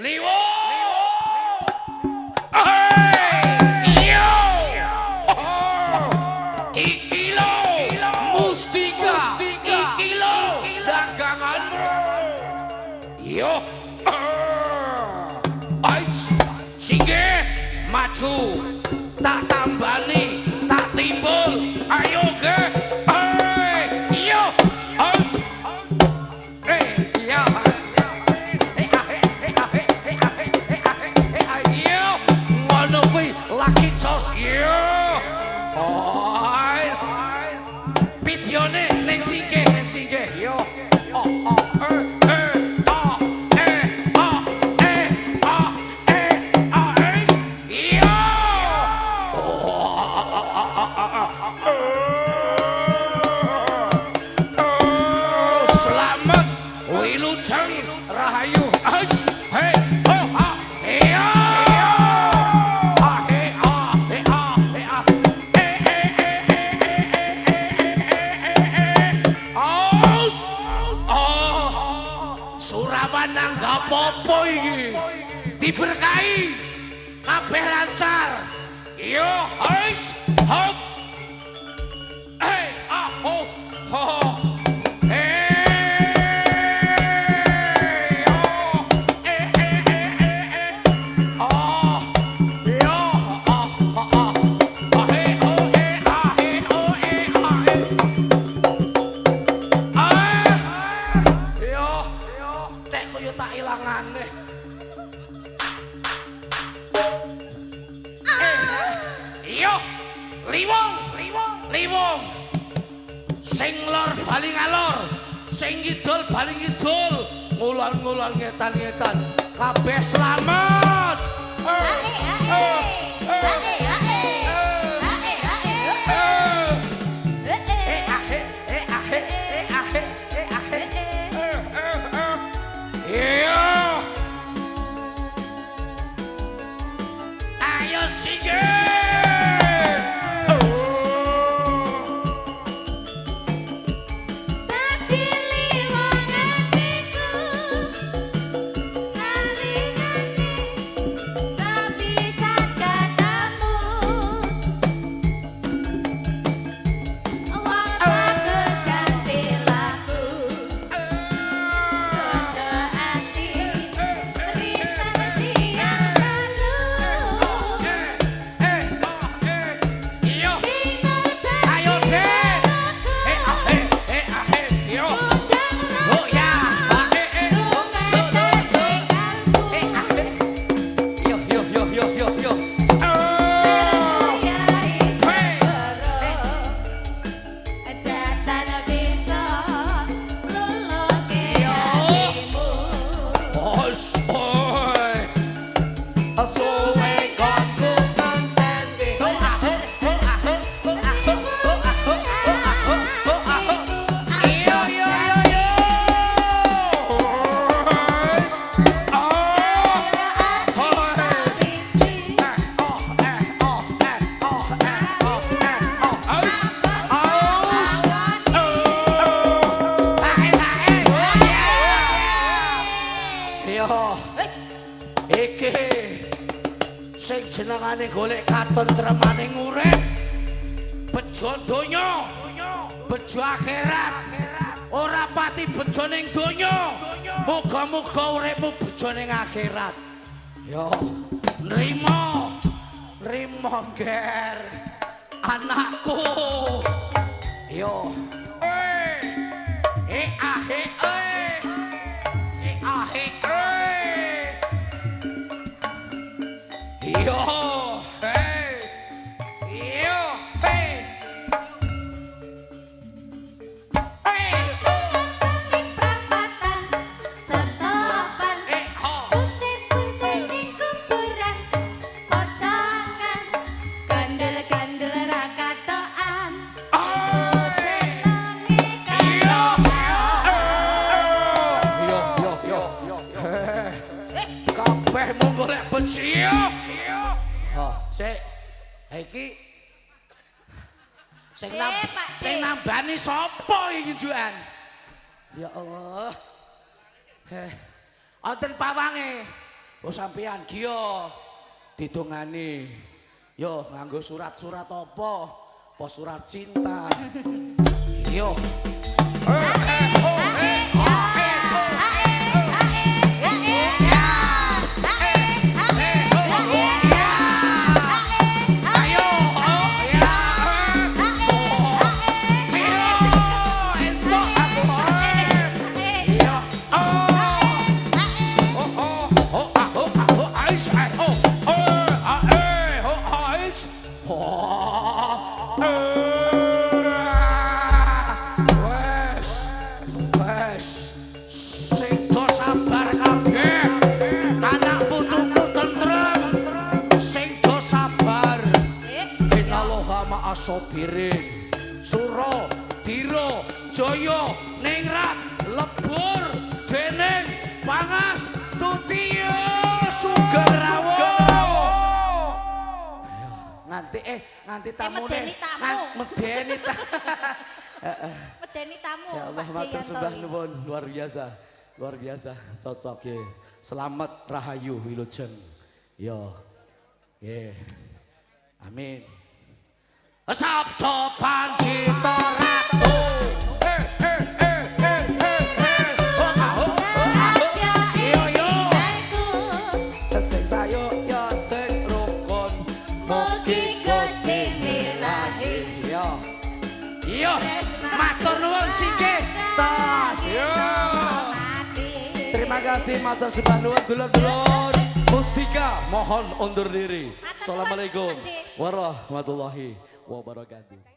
Liwo. Iki lo Mustika, iki lo daganganmu. Yo, ais, singgih maju, tak tambani, tak timbul. Ayo ge, yo, ais, iya. Ngono kuwi laki cos yo. Pidione ning singgih yo. Selamat wilujeng rahayu. Hei, Suramanang gak apa-apa iki. Diberkahi kabeh lancar. Yo, hop. Ho. Tak ilangane. Yo, liwong. Sing lor bali ngalor, sing ngidul bali ngidul, ngulon-ngulon ngetan-ngetan. Kabeh selamat. Ayo singgih. Iki sing jenengane golek katentremaning urip, bejo donya, bejo akhirat, ora pati bejo ning donya. Muga-muga uripmu bejo ning akhirat. Yo, nrimo ger anakku. Yo. Yo, hey. Setopan, putih-putih di kuburan, pocongan, gandel-gandel rakatoan, jenenge kabeh mung golek bejo. Sik, iki sing nambani sapa iki juan? Ya Allah. Wonten pawange. Oh sampean giya didongani. Yo nganggo surat-surat apa? Apa surat cinta? Yo. Sobirin Suro Diro Joyo Ningrat Lebur Dening Pangas Tutio Sugarawo nganti tamu medeni tamu. medeni tamu ya Allah matur sembah nuwun luar biasa cocok ya selamat rahayu wilujeng yo nggih amin. Sabda Pancita Ratu sing sayo ya sing rukun mugi Gusti milahi yo matur nuwun singgih tos yo terima kasih matur sembah nuwun dulur-dulur Mustika mohon undur diri. Assalamualaikum warahmatullahi wabarakatuh.